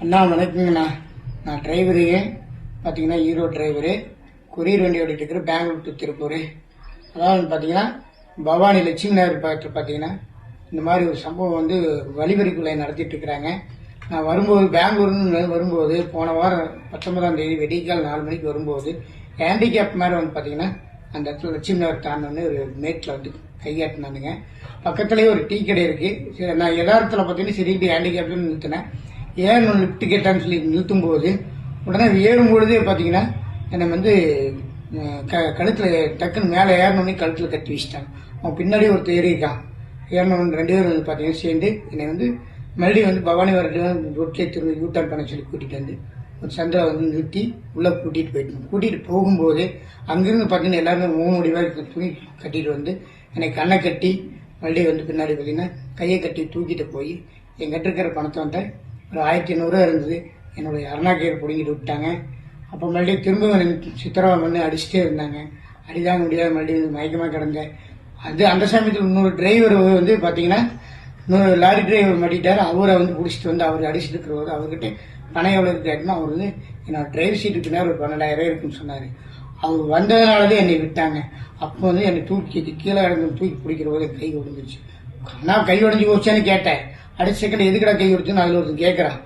அண்ணா வணக்கங்கண்ணா. நான் டிரைவரு பார்த்தீங்கன்னா Erode driver. Courier வண்டி ஓடிட்டு இருக்கிற பெங்களூர் டு திருப்பூர். அதாவது பார்த்தீங்கன்னா பவானி லட்சுமி நகர் பக்கத்தில் பார்த்தீங்கன்னா இந்த மாதிரி ஒரு சம்பவம் வந்து வழிவரிக்குள்ளே நடத்திட்டு இருக்கிறாங்க. நான் வரும்போது பெங்களூர்னு வரும்போது போன வாரம் 19ஆம் தேதி வெடிக்கால் 4 மணிக்கு வரும்போது ஹேண்டிகேப் மாதிரி வந்து பார்த்தீங்கன்னா அந்த இடத்துல லட்சுமி நகர் தாண்டோன்னு ஒரு மேட்டில் வந்து கையாட்டினானுங்க. பக்கத்துலேயே ஒரு டீ கடை இருக்கு. சரி, நான் யதார்த்தத்தில் பார்த்தீங்கன்னா சரிட்டு ஹேண்டிகேப்னு நிறுத்தினேன். ஏன் லிஃப்ட் கேட்டான்னு சொல்லி நிறுத்தும் போது உடனே ஏறும் பொழுதே பார்த்தீங்கன்னா என்னை வந்து கழுத்தில் டக்குன்னு மேலே ஏறணுன்னே கழுத்தில் கட்டி வச்சுட்டாங்க. அவன் பின்னாடி ஒருத்தர் ஏறியிருக்கான். ஏறணுன்னு 2 பேர் வந்து பார்த்தீங்கன்னா சேர்ந்து என்னை வந்து மறுபடியும் வந்து பவானி வரட்டு ரோட்லேயே திரும்ப யூட்டர்ன் பண்ண சொல்லி கூட்டிகிட்டு வந்து ஒரு சந்தில் வந்து நிறுத்தி உள்ளே கூட்டிகிட்டு போயிட்டோம். கூட்டிகிட்டு போகும்போது அங்கிருந்து பார்த்தீங்கன்னா எல்லாருமே 3 முடிவாக துணி கட்டிட்டு வந்து என்னை கண்ணை கட்டி மறுபடியும் வந்து பின்னாடி பார்த்தீங்கன்னா கையை கட்டி தூக்கிட்டு போய் என்கிட்ட இருக்கிற பணத்தை வந்து ஒரு 1500 இருந்தது. என்னுடைய அருணாக்கீரை பிடிங்கிட்டு விட்டாங்க. அப்போ மறுபடியும் திரும்ப சித்திரவதை பண்ணி அடிச்சுட்டே இருந்தாங்க. அடிதாங்க முடியாத மறுபடியும் மயக்கமாக கிடந்தேன். அந்த சமயத்தில் இன்னொரு டிரைவர் வந்து பார்த்தீங்கன்னா இன்னொரு லாரி டிரைவர் மாட்டிட்டார். அவரை வந்து பிடிச்சிட்டு வந்து அவர் அடிச்சுட்டு இருக்கிறவர் அவர்கிட்ட பணம் எவ்வளோ கேட்டுனா அவர் வந்து என்னோட டிரைவர் சீட்டுக்கு நேரம் ஒரு 12,000 இருக்குன்னு சொன்னார். அவர் வந்ததுனாலதான் என்னை விட்டாங்க. அப்போ வந்து என்னை தூக்கி கீழே இறந்து தூக்கி பிடிக்கிற போது கை உடஞ்சிருச்சு. நான் கை உடஞ்சி போச்சான்னு கேட்டேன். அடுத்த செகண்ட் எதுக்கடா கை உடைச்சுன்னு அதில் ஒருத்தர் கேட்குறான்.